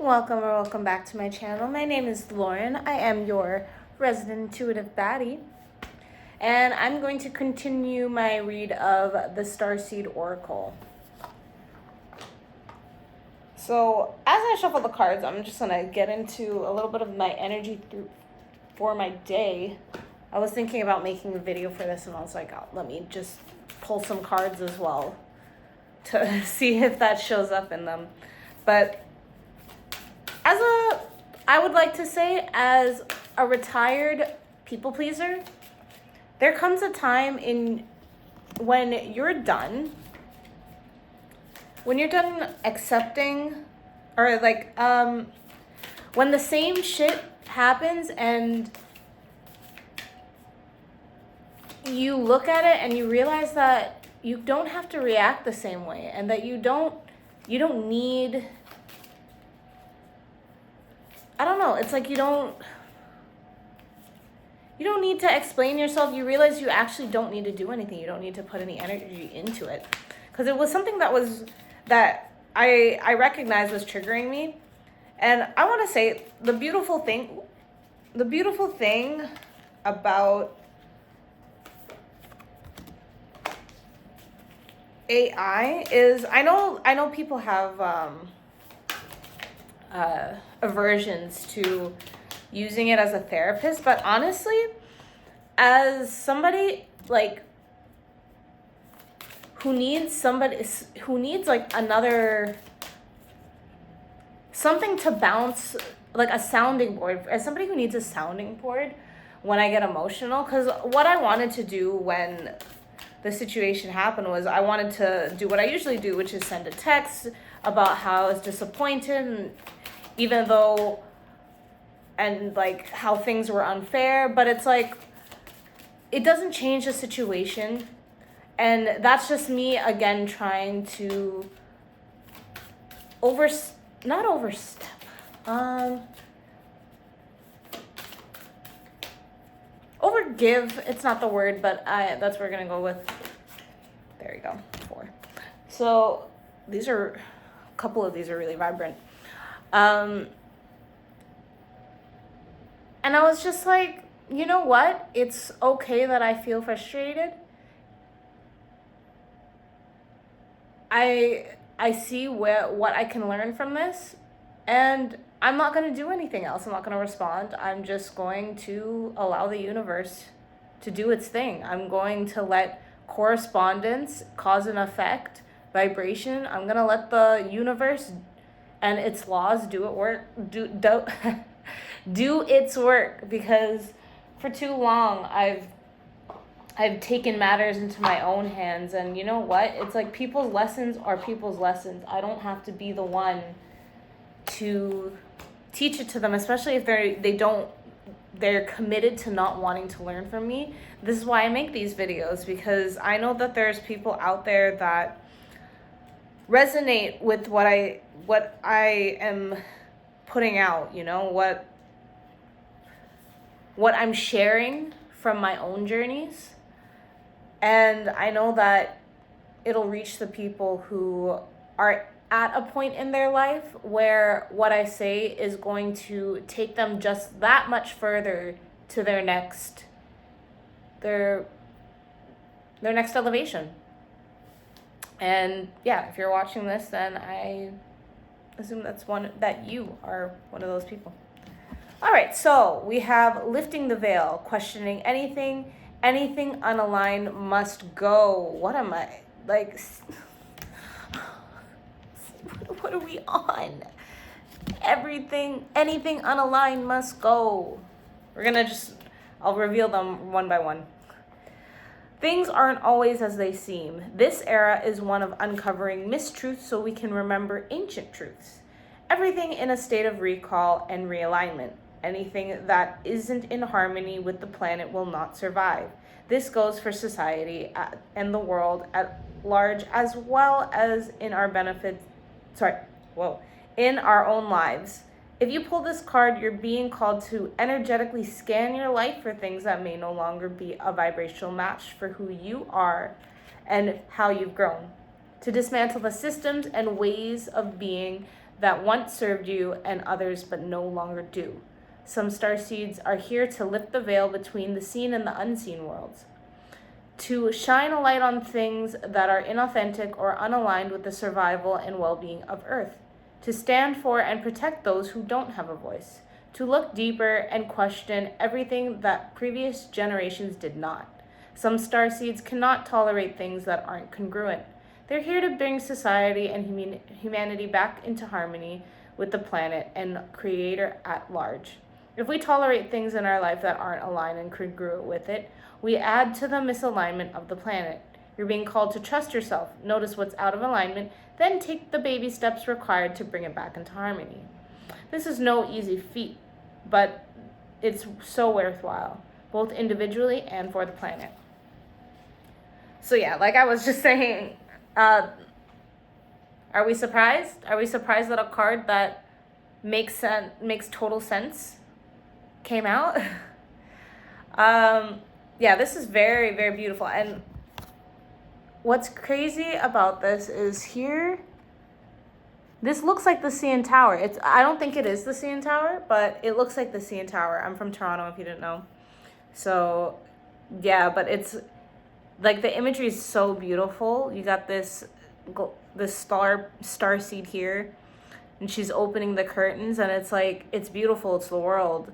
Welcome or welcome back to my channel. My name is Lauren. I am your resident intuitive baddie. And I'm going to continue my read of the Starseed Oracle. So as I shuffle the cards, I'm just going to get into a little bit of my energy for my day. I was thinking about making a video for this and I was like, oh, let me just pull some cards as well to see if that shows up in them. But I would like to say, as a retired people pleaser, there comes a time when you're done accepting, or when the same shit happens and you look at it and you realize that you don't have to react the same way, and that you don't need, I don't know, it's like you don't need to explain yourself. You realize you actually don't need to do anything. You don't need to put any energy into it. Because it was something that I recognized was triggering me. And I want to say the beautiful thing about AI is, I know people have aversions to using it as a therapist, but honestly, as somebody who needs another something to bounce, like a sounding board, as somebody who needs a sounding board when I get emotional, because what I wanted to do when the situation happened was I wanted to do what I usually do, which is send a text about how I was disappointed, even though, and how things were unfair, but it's like, it doesn't change the situation. And that's just me again trying to overgive. It's not the word, but that's what we're gonna go with. There you go, 4. So a couple of these are really vibrant. And I was just like, you know what? It's okay that I feel frustrated. I see what I can learn from this, and I'm not going to do anything else. I'm not going to respond. I'm just going to allow the universe to do its thing. I'm going to let correspondence, cause and effect, vibration. I'm going to let the universe and its laws do its work, because for too long I've taken matters into my own hands. And you know what? It's like people's lessons are people's lessons. I don't have to be the one to teach it to them, especially if they're committed to not wanting to learn from me. This is why I make these videos, because I know that there's people out there that resonate with what I am putting out, what I'm sharing from my own journeys. And I know that it'll reach the people who are at a point in their life where what I say is going to take them just that much further to their next elevation. And yeah, if you're watching this, then I assume that you are one of those people. All right, so we have lifting the veil, questioning anything unaligned must go. What am I, what are we on? Anything unaligned must go. I'll reveal them one by one. Things aren't always as they seem. This era is one of uncovering mistruths so we can remember ancient truths. Everything in a state of recall and realignment. Anything that isn't in harmony with the planet will not survive. This goes for society and the world at large, as well as in our in our own lives. If you pull this card, you're being called to energetically scan your life for things that may no longer be a vibrational match for who you are and how you've grown. To dismantle the systems and ways of being that once served you and others but no longer do. Some starseeds are here to lift the veil between the seen and the unseen worlds, to shine a light on things that are inauthentic or unaligned with the survival and well-being of Earth, to stand for and protect those who don't have a voice, to look deeper and question everything that previous generations did not. Some starseeds cannot tolerate things that aren't congruent. They're here to bring society and humanity back into harmony with the planet and Creator at large. If we tolerate things in our life that aren't aligned and congruent with it, we add to the misalignment of the planet. You're being called to trust yourself, notice what's out of alignment, then take the baby steps required to bring it back into harmony. This is no easy feat, but it's so worthwhile, both individually and for the planet. So yeah, like I was just saying, are we surprised? Are we surprised that a card that makes total sense came out? Yeah, this is very, very beautiful. And what's crazy about this is here, this looks like the CN Tower. I don't think it is the CN Tower, but it looks like the CN Tower. I'm from Toronto, if you didn't know. So yeah, but it's like the imagery is so beautiful. You got this starseed here, and she's opening the curtains, and it's like, it's beautiful. It's the world.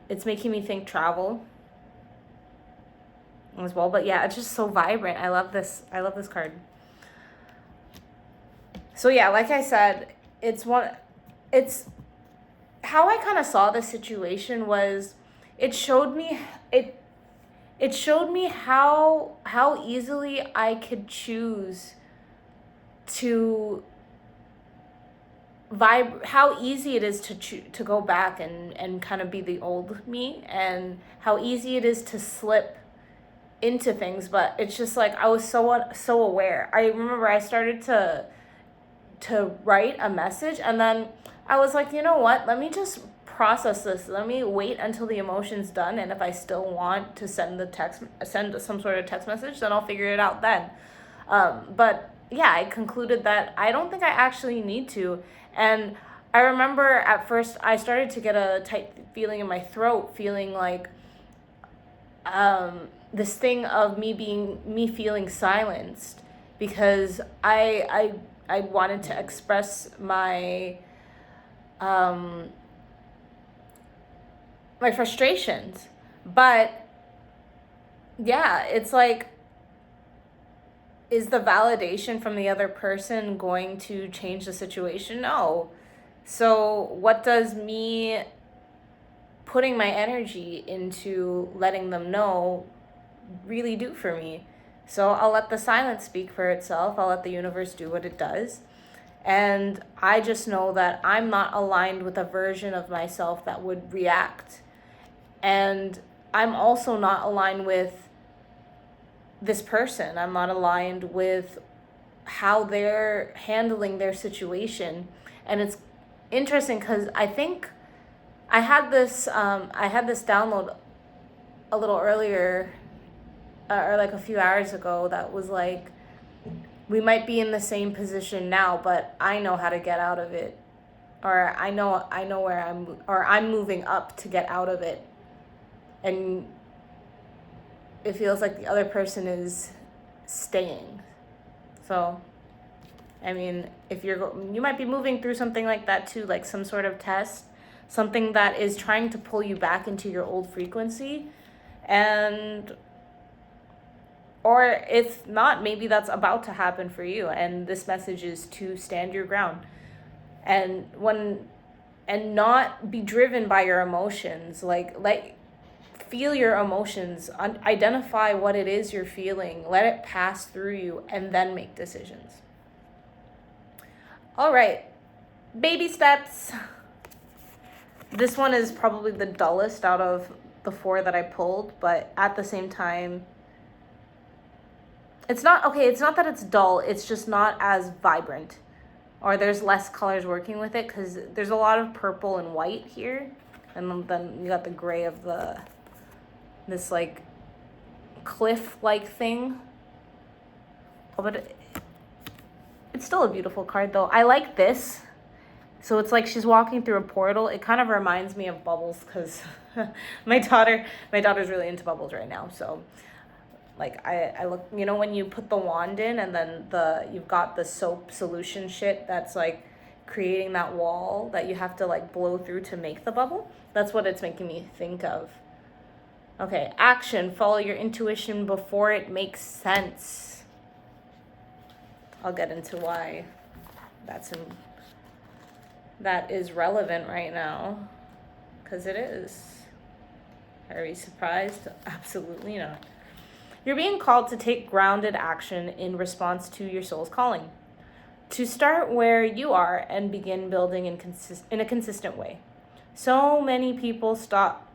It's making me think travel as well, but yeah, it's just so vibrant. I love this card. So yeah, like I said, it's how I kind of saw the situation was, it showed me how easily I could choose to how easy it is to go back and kind of be the old me, and how easy it is to slip into things. But it's just like, I was so aware. I remember I started to write a message, and then I was like, you know what, let me just process this. Let me wait until the emotion's done, and if I still want to send some sort of text message, then I'll figure it out then. But yeah, I concluded that I don't think I actually need to. And I remember at first I started to get a tight feeling in my throat, feeling like this thing of me feeling silenced, because I wanted to express my my frustrations. But yeah, it's like, is the validation from the other person going to change the situation? No. So what does me putting my energy into letting them know really do for me? So I'll let the silence speak for itself. I'll let the universe do what it does. And I just know that I'm not aligned with a version of myself that would react. And I'm also not aligned with this person. I'm not aligned with how they're handling their situation. And it's interesting because I think I had this download a little earlier, or like a few hours ago, that was like, we might be in the same position now, but I know how to get out of it, or I know where I'm moving up to get out of it. And it feels like the other person is staying. So, I mean, if you might be moving through something like that too, like some sort of test, something that is trying to pull you back into your old frequency. And, or if not, maybe that's about to happen for you, and this message is to stand your ground and not be driven by your emotions. Like feel your emotions, identify what it is you're feeling, let it pass through you, and then make decisions. All right, baby steps. This one is probably the dullest out of the 4 that I pulled, but at the same time, it's not that it's dull, it's just not as vibrant, or there's less colors working with it, because there's a lot of purple and white here, and then you got the gray of this like cliff-like thing. Oh, but It's still a beautiful card though. I like this. So it's like she's walking through a portal. It kind of reminds me of bubbles because my daughter's really into bubbles right now. So like I look, you know, when you put the wand in and then you've got the soap solution shit that's like creating that wall that you have to like blow through to make the bubble. That's what it's making me think of. Okay, action. Follow your intuition before it makes sense. I'll get into why that is relevant right now, because it is. Are we surprised? Absolutely not. You're being called to take grounded action in response to your soul's calling. To start where you are and begin building in a consistent way. So many people stop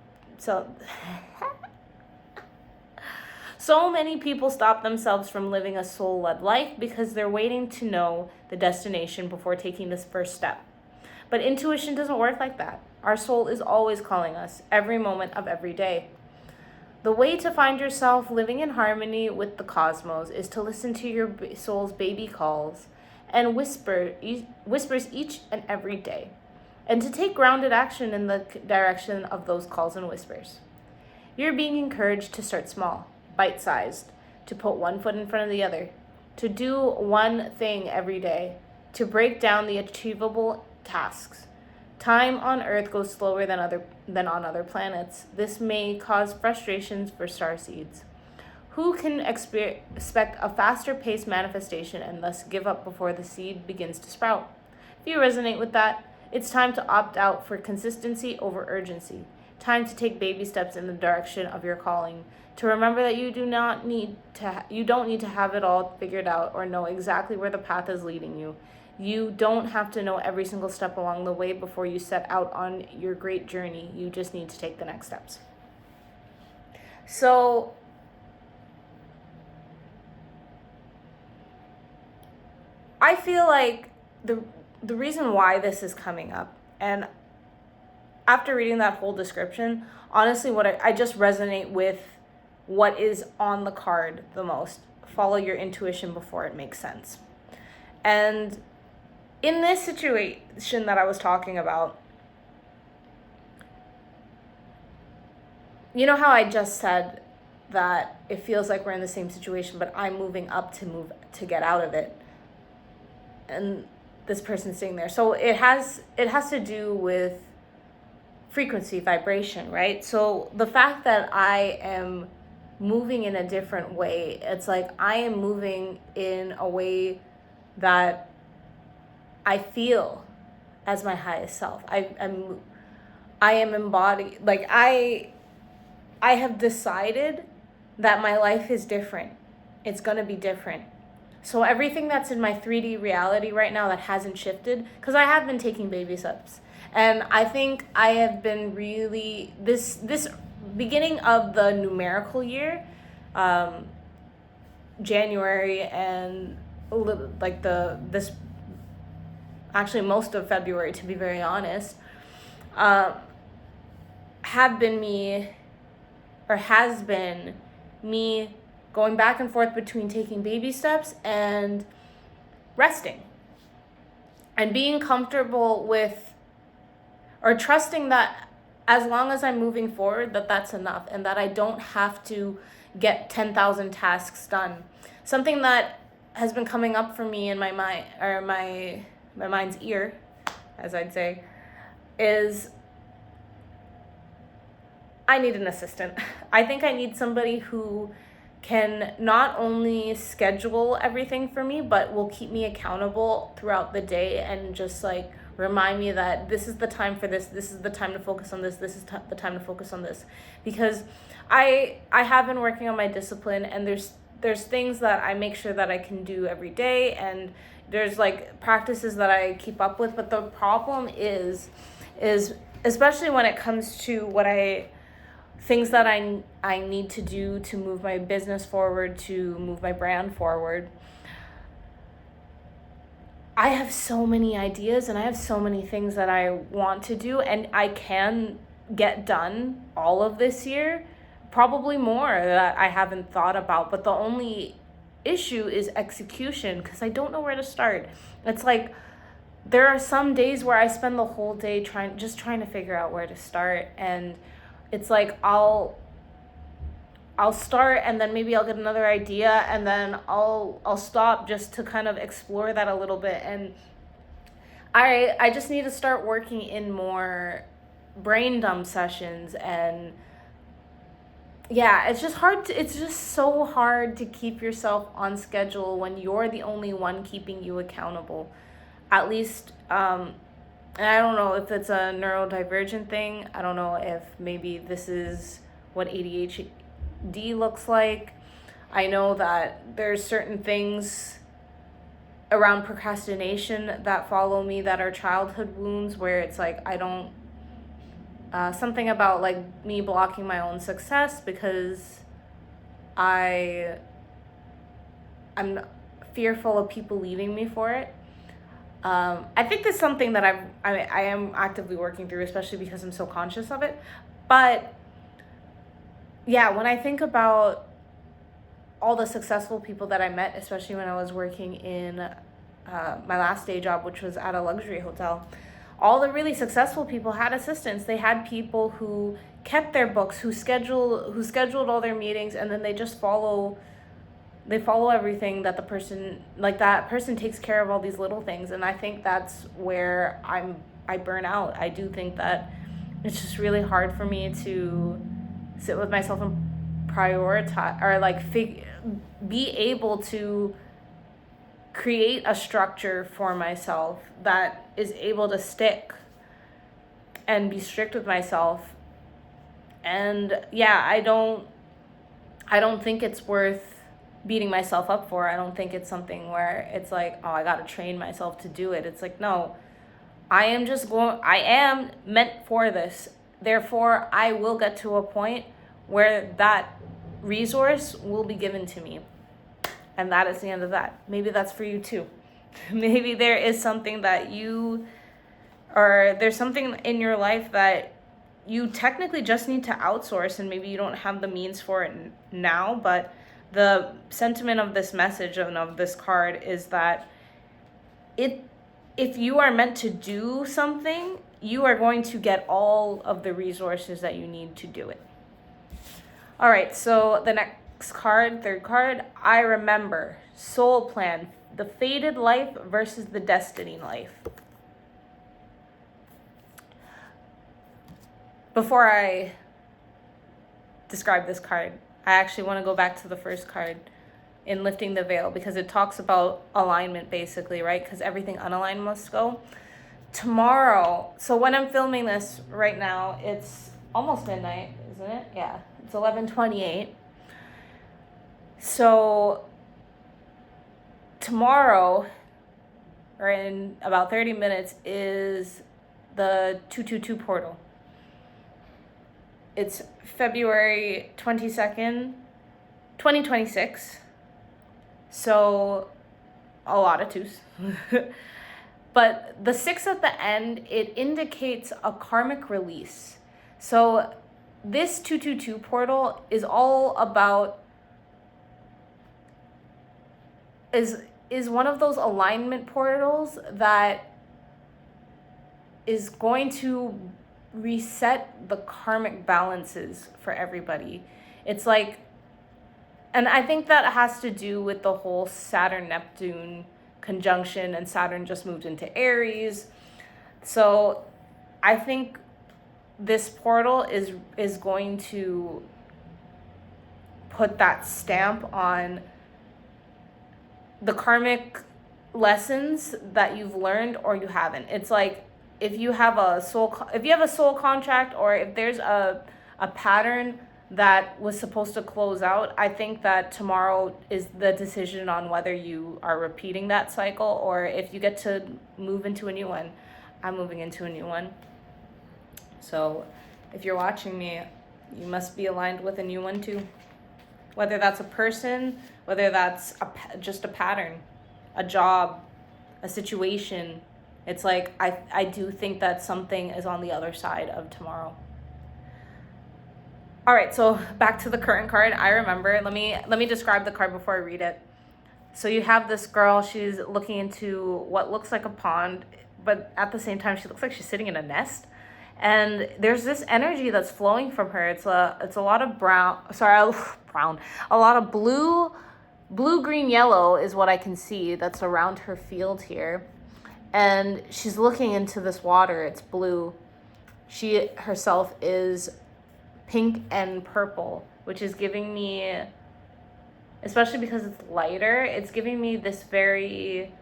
themselves from living a soul-led life because they're waiting to know the destination before taking this first step. But intuition doesn't work like that. Our soul is always calling us every moment of every day. The way to find yourself living in harmony with the cosmos is to listen to your soul's baby calls and whispers each and every day, and to take grounded action in the direction of those calls and whispers. You're being encouraged to start small, bite-sized, to put one foot in front of the other, to do one thing every day, to break down the achievable tasks. Time on Earth goes slower than on other planets. This may cause frustrations for starseeds, who can expect a faster paced manifestation and thus give up before the seed begins to sprout. If you resonate with that, it's time to opt out for consistency over urgency. Time to take baby steps in the direction of your calling. To remember that you don't need to have it all figured out or know exactly where the path is leading you. You don't have to know every single step along the way before you set out on your great journey. You just need to take the next steps. So I feel like the reason why this is coming up, and after reading that whole description, honestly, what I just resonate with what is on the card the most. Follow your intuition before it makes sense. And in this situation that I was talking about, you know how I just said that it feels like we're in the same situation, but I'm moving up to get out of it, and this person's sitting there. So it has to do with frequency, vibration, right? So the fact that I am moving in a different way, it's like I am moving in a way that I feel as my highest self. I am embodied. Like I have decided that my life is different. It's gonna be different. So everything that's in my 3D reality right now that hasn't shifted, because I have been taking baby steps, and I think I have been really this beginning of the numerical year, January and like this. Actually, most of February, to be very honest, has been me going back and forth between taking baby steps and resting, and being comfortable with, or trusting that as long as I'm moving forward, that's enough, and that I don't have to get 10,000 tasks done. Something that has been coming up for me in my mind, or my mind's ear, as I'd say, is I need an assistant. I think I need somebody who can not only schedule everything for me, but will keep me accountable throughout the day and just like remind me that this is the time for this is the time to focus on this is the time to focus on this. Because I have been working on my discipline, and there's things that I make sure that I can do every day, and there's like practices that I keep up with. But the problem is especially when it comes to things that I need to do to move my business forward, to move my brand forward. I have so many ideas and I have so many things that I want to do, and I can get done all of this year, probably more that I haven't thought about. But the only issue is execution, because I don't know where to start. It's like there are some days where I spend the whole day trying to figure out where to start, and it's like I'll start, and then maybe I'll get another idea, and then I'll stop just to kind of explore that a little bit. And I just need to start working in more brain dump sessions. And yeah, it's just so hard to keep yourself on schedule when you're the only one keeping you accountable. At least, and I don't know if it's a neurodivergent thing. I don't know if maybe this is what ADHD looks like. I know that there's certain things around procrastination that follow me that are childhood wounds, where it's like I don't, something about like me blocking my own success because I'm fearful of people leaving me for it. I think that's something that I am actively working through, especially because I'm so conscious of it. But yeah, when I think about all the successful people that I met, especially when I was working in my last day job, which was at a luxury hotel, all the really successful people had assistants. They had people who kept their books, who scheduled all their meetings, and then they just follow everything that that person takes care of all these little things. And I think that's where I burn out. I do think that it's just really hard for me to sit with myself and prioritize, or like be able to create a structure for myself that is able to stick and be strict with myself. And yeah, I don't think it's worth beating myself up for. I don't think it's something where it's like, oh, I got to train myself to do it. It's like, no, I am meant for this. Therefore, I will get to a point where that resource will be given to me. And that is the end of that. Maybe that's for you too. Maybe there is something that there's something in your life that you technically just need to outsource, and maybe you don't have the means for it now. But the sentiment of this message and of this card is that if you are meant to do something, you are going to get all of the resources that you need to do it. All right, so the next card, third card, I remember, soul plan, the fated life versus the destiny life. Before I describe this card, I actually want to go back to the first card in lifting the veil, because it talks about alignment basically, right? Because everything unaligned must go. Tomorrow, so when I'm filming this right now, it's almost midnight, isn't it? Yeah, it's 11:28. So tomorrow, or in about 30 minutes, is the 222 portal. It's February 22nd, 2026. So a lot of twos. But the 6 at the end, it indicates a karmic release. So this 222 portal is all about, is one of those alignment portals that is going to reset the karmic balances for everybody. It's like, and I think that has to do with the whole Saturn-Neptune conjunction, and Saturn just moved into Aries. So I think this portal is going to put that stamp on the karmic lessons that you've learned or you haven't. It's like, if you have a soul contract, or if there's a pattern that was supposed to close out, I think that tomorrow is the decision on whether you are repeating that cycle or if you get to move into a new one. I'm moving into a new one. So if you're watching me, you must be aligned with a new one too. Whether that's a person, whether that's just a pattern, a job, a situation. It's like, I do think that something is on the other side of tomorrow. All right, so back to the current card. I remember, let me describe the card before I read it. So you have this girl, she's looking into what looks like a pond, but at the same time, she looks like she's sitting in a nest. And there's this energy that's flowing from her. It's a lot of brown, a lot of blue, green, yellow is what I can see that's around her field here. And she's looking into this water. It's blue. She herself is pink and purple, which is giving me, especially because it's lighter, it's giving me this very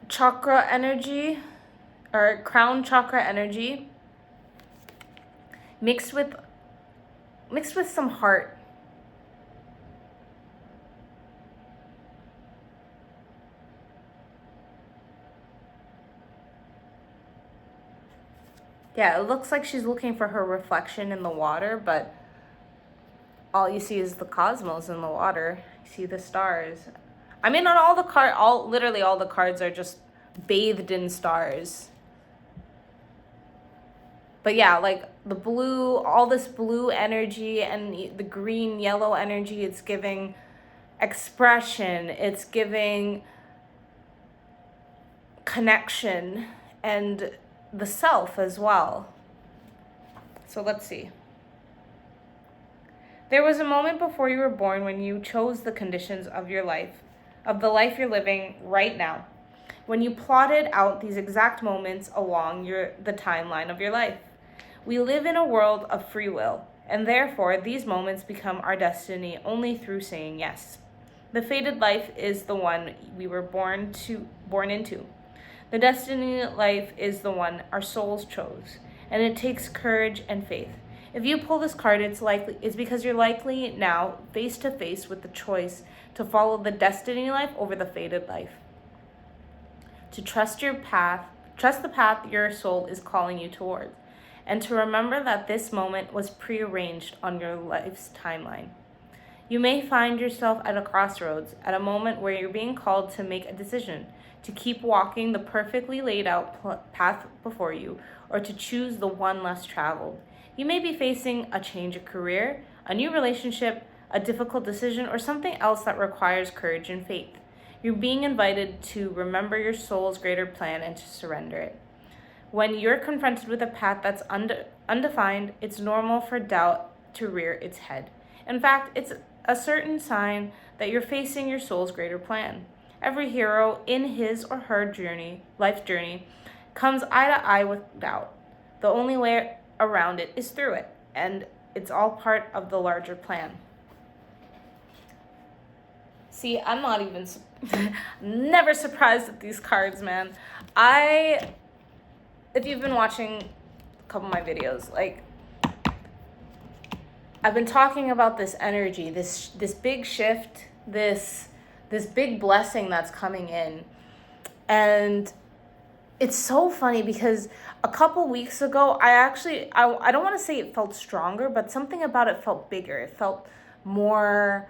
chakra energy, or crown chakra energy, mixed with some heart. Yeah, it looks like she's looking for her reflection in the water, but all you see is the cosmos in the water. You see the stars. I mean, on literally all the cards are just bathed in stars. But yeah, like the blue, all this blue energy and the green, yellow energy, it's giving expression, it's giving connection, and the self as well. So let's see. There was a moment before you were born when you chose the conditions of your life, of the life you're living right now, when you plotted out these exact moments along the timeline of your life. We live in a world of free will, and therefore these moments become our destiny only through saying yes. The fated life is the one we were born into. The destiny life is the one our souls chose, and it takes courage and faith. If you pull this card, it's because you're likely now face to face with the choice to follow the destiny life over the fated life. To trust the path your soul is calling you towards, and to remember that this moment was prearranged on your life's timeline. You may find yourself at a crossroads, at a moment where you're being called to make a decision, to keep walking the perfectly laid out path before you, or to choose the one less traveled. You may be facing a change of career, a new relationship, a difficult decision, or something else that requires courage and faith. You're being invited to remember your soul's greater plan and to surrender it. When you're confronted with a path that's undefined, it's normal for doubt to rear its head. In fact, it's a certain sign that you're facing your soul's greater plan. Every hero in his or her life journey, comes eye to eye with doubt. The only way around it is through it, and it's all part of the larger plan. See, I'm not even, never surprised at these cards, man. If you've been watching a couple of my videos, like, I've been talking about this energy, this big shift, this big blessing that's coming in. And it's so funny because a couple weeks ago, I don't want to say it felt stronger, but something about it felt bigger. It felt more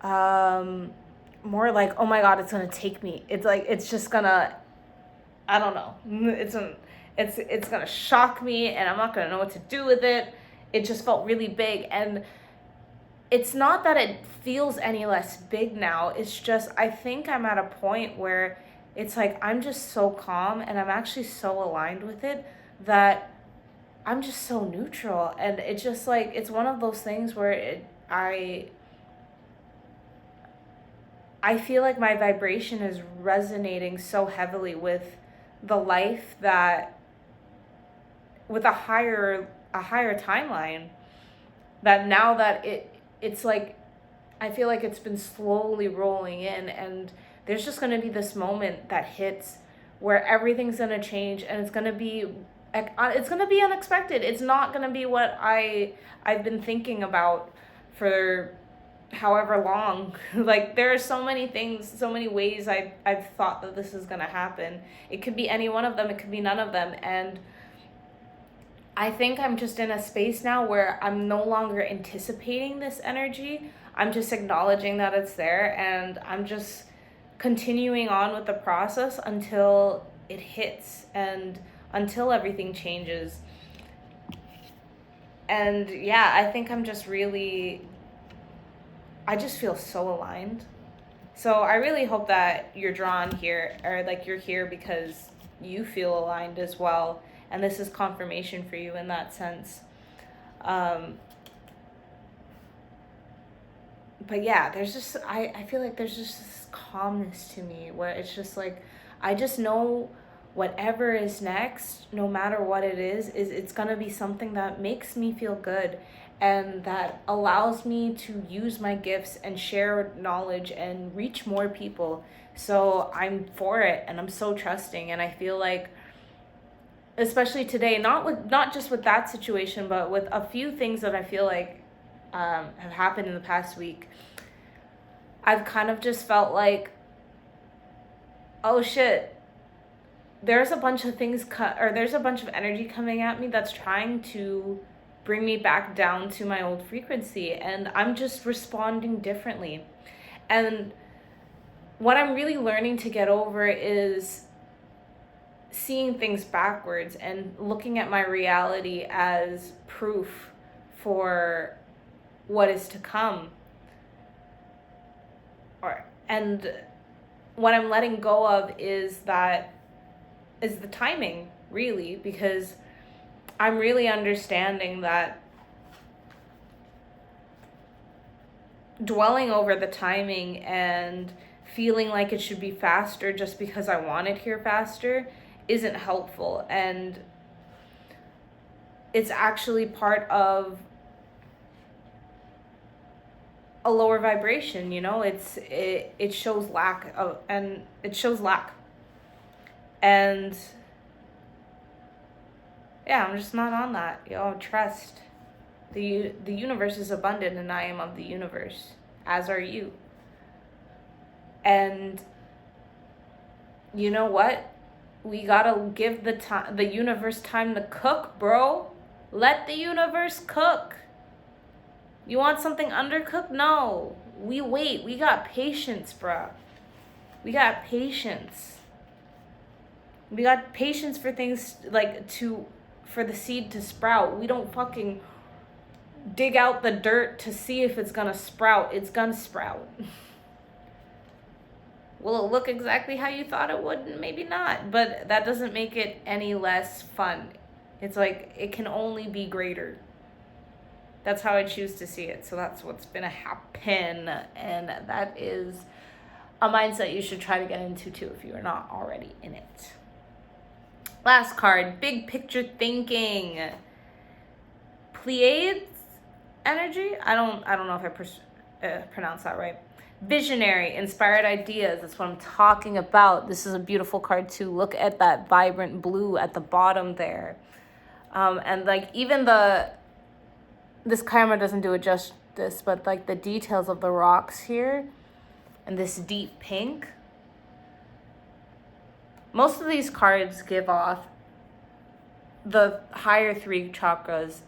like, oh my God, it's going to take me. It's like, it's just going to, I don't know. It's going to shock me and I'm not going to know what to do with it. It just felt really big. And it's not that it feels any less big now. It's just, I think I'm at a point where it's like, I'm just so calm and I'm actually so aligned with it that I'm just so neutral. And it's just like, it's one of those things where I feel like my vibration is resonating so heavily with the life that, with a higher timeline, that now that it's like, I feel like it's been slowly rolling in, and there's just going to be this moment that hits where everything's going to change, and it's going to be unexpected. It's not going to be what I've been thinking about for however long. Like, there are so many things, so many ways I've thought that this is going to happen. It could be any one of them, it could be none of them, and I think I'm just in a space now where I'm no longer anticipating this energy. I'm just acknowledging that it's there, and I'm just continuing on with the process until it hits and until everything changes. And yeah, I think I'm just really I just feel so aligned. So I really hope that you're drawn here, or like you're here because you feel aligned as well. And this is confirmation for you in that sense. But yeah, there's just, I feel like there's just this calmness to me where it's just like, I just know whatever is next, no matter what it is it's going to be something that makes me feel good and that allows me to use my gifts and share knowledge and reach more people. So I'm for it, and I'm so trusting. And I feel like, especially today, not just with that situation, but with a few things that I feel like have happened in the past week, I've kind of just felt like, oh shit, there's a bunch of things there's a bunch of energy coming at me that's trying to bring me back down to my old frequency, and I'm just responding differently. And what I'm really learning to get over is seeing things backwards and looking at my reality as proof for what is to come. And what I'm letting go of is the timing, really, because I'm really understanding that dwelling over the timing and feeling like it should be faster just because I want it here faster isn't helpful. And it's actually part of a lower vibration, you know. It shows lack of, and it shows lack. And yeah, I'm just not on that. Y'all, trust. The universe is abundant, and I am of the universe, as are you. And you know what? We gotta give the universe time to cook, bro. Let the universe cook. You want something undercooked? No. We wait. We got patience, bruh. We got patience. We got patience for things for the seed to sprout. We don't fucking dig out the dirt to see if it's gonna sprout. It's gonna sprout. Will it look exactly how you thought it would? Maybe not. But that doesn't make it any less fun. It's like, it can only be greater. That's how I choose to see it. So that's what's gonna happen. And that is a mindset you should try to get into too if you are not already in it. Last card, big picture thinking. Pleiades energy? I don't know if I pronounce that right. Visionary, inspired ideas. That's what I'm talking about. This is a beautiful card too. Look at that vibrant blue at the bottom there. And like even this camera doesn't do it justice, but like the details of the rocks here and this deep pink. Most of these cards give off the higher three chakras.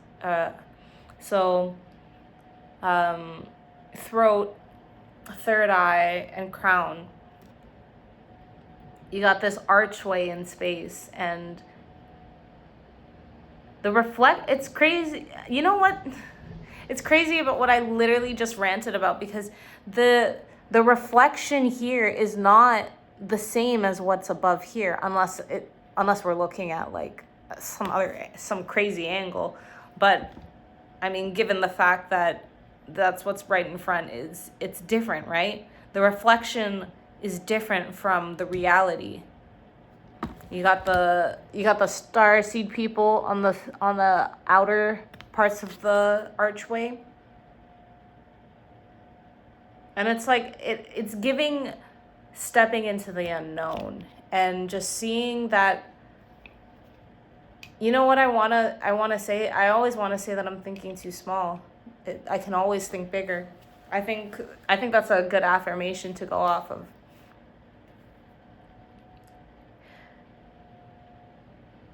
Throat, third eye, and crown. You got this archway in space, and it's crazy. You know what? It's crazy about what I literally just ranted about, because the reflection here is not the same as what's above here, unless we're looking at like some crazy angle. But I mean, given the fact that that's what's right in front, it's different, right? The reflection is different from the reality. You got the Starseed people on the outer parts of the archway. And it's like it's giving stepping into the unknown and just seeing that. You know what I want to say? I always want to say that I'm thinking too small. I can always think bigger. I think that's a good affirmation to go off of.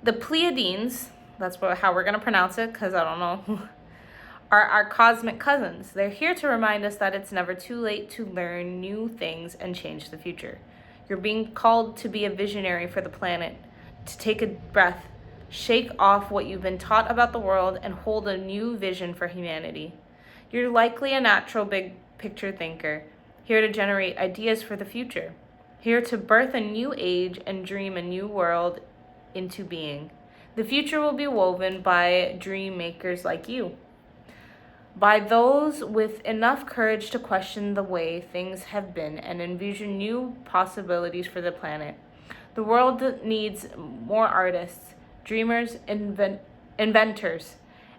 The Pleiades, that's how we're going to pronounce it, because I don't know, are our cosmic cousins. They're here to remind us that it's never too late to learn new things and change the future. You're being called to be a visionary for the planet, to take a breath, shake off what you've been taught about the world, and hold a new vision for humanity. You're likely a natural big picture thinker, here to generate ideas for the future, here to birth a new age and dream a new world into being. The future will be woven by dream makers like you, by those with enough courage to question the way things have been and envision new possibilities for the planet. The world needs more artists, dreamers, inventors,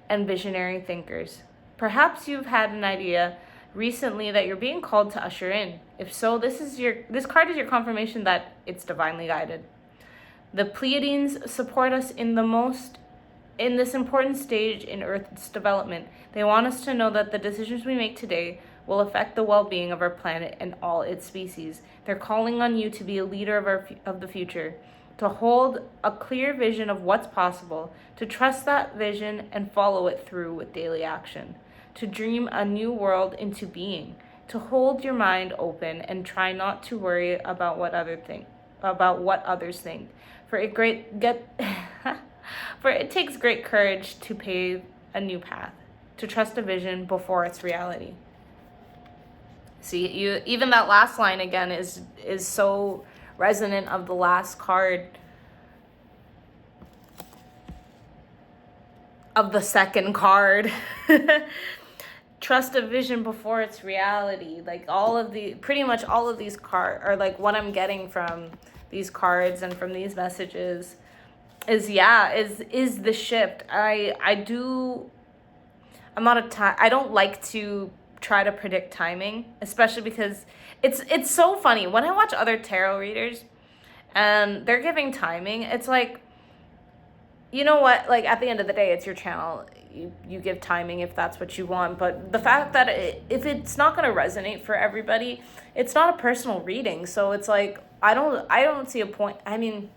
and visionary thinkers. Perhaps you've had an idea recently that you're being called to usher in. If so, this card is your confirmation that it's divinely guided. The Pleiadians support us in this important stage in Earth's development. They want us to know that the decisions we make today will affect the well-being of our planet and all its species. They're calling on you to be a leader of the future, to hold a clear vision of what's possible, to trust that vision and follow it through with daily action, to dream a new world into being, to hold your mind open and try not to worry about what others think. For it takes great courage to pave a new path, to trust a vision before it's reality. See, even that last line again is so resonant of the last card of the second card. Trust a vision before it's reality. Like pretty much all of these cards, or like what I'm getting from these cards and from these messages is the shift. I don't like to try to predict timing, especially because it's so funny when I watch other tarot readers and they're giving timing. It's like, you know what, like at the end of the day, it's your channel. You give timing if that's what you want, but the fact that if it's not going to resonate for everybody, it's not a personal reading. So it's like I don't see a point. I mean,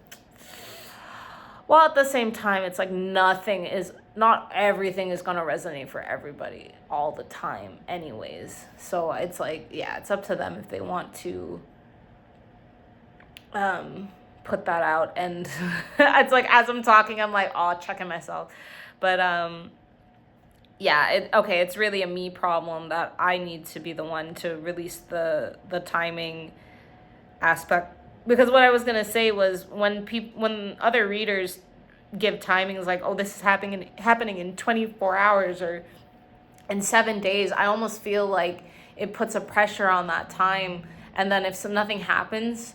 well, at the same time, it's like not everything is going to resonate for everybody all the time anyways. So it's like, yeah, it's up to them if they want to put that out. And it's like, as I'm talking, I'm like, checking myself. But it's really a me problem that I need to be the one to release the timing aspect. Because what I was going to say was when other readers give timings like, this is happening in 24 hours or in 7 days, I almost feel like it puts a pressure on that time. And then if nothing happens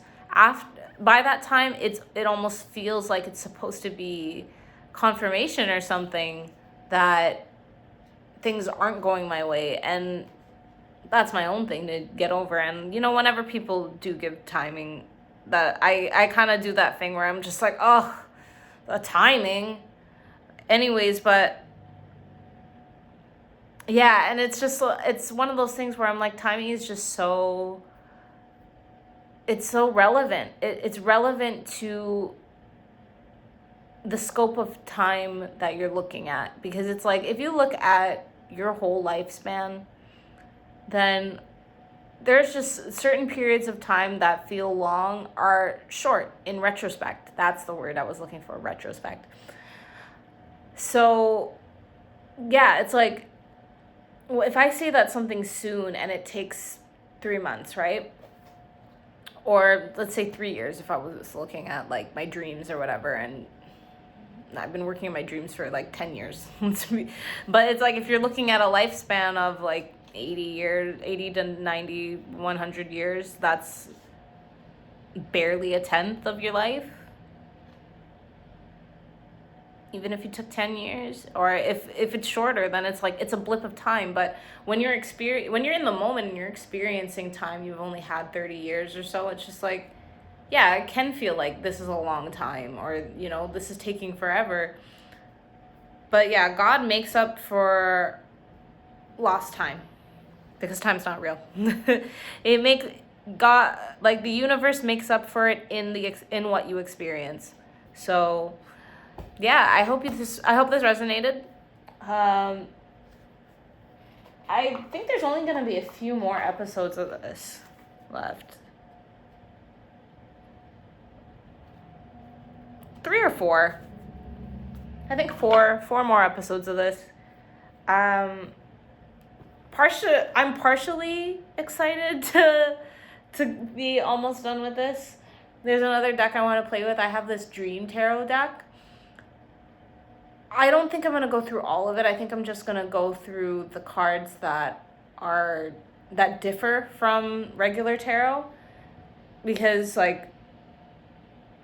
by that time, it almost feels like it's supposed to be confirmation or something that things aren't going my way. And that's my own thing to get over. And whenever people do give timing, that I kind of do that thing where I'm just like, the timing anyways. But yeah, and it's one of those things where I'm like, timing is just so relevant. It's relevant to the scope of time that you're looking at, because it's like, if you look at your whole lifespan, then there's just certain periods of time that feel long are short in retrospect. That's the word I was looking for, retrospect. So yeah, it's like, if I say that something's soon and it takes 3 months, right? Or let's say 3 years, if I was looking at like my dreams or whatever, and I've been working on my dreams for like 10 years. But it's like, if you're looking at a lifespan of like 80 to 90, 100 years, that's barely a tenth of your life. Even if you took 10 years, or if it's shorter, then it's like, it's a blip of time. But when you're in the moment and you're experiencing time, you've only had 30 years or so, it's just like, yeah, it can feel like this is a long time, or, this is taking forever. But yeah, God makes up for lost time, because time's not real. The universe makes up for it in what you experience. So yeah, I hope this resonated. I think there's only going to be a few more episodes of this left. 3 or 4. I think 4 more episodes of this. I'm partially excited to be almost done with this. There's another deck I want to play with. I have this Dream Tarot deck. I don't think I'm going to go through all of it. I think I'm just going to go through the cards that differ from regular tarot, because like,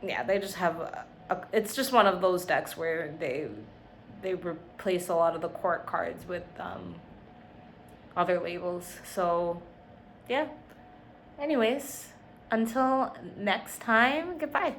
yeah, they just have it's just one of those decks where they replace a lot of the court cards with other labels. So yeah, anyways, until next time, goodbye.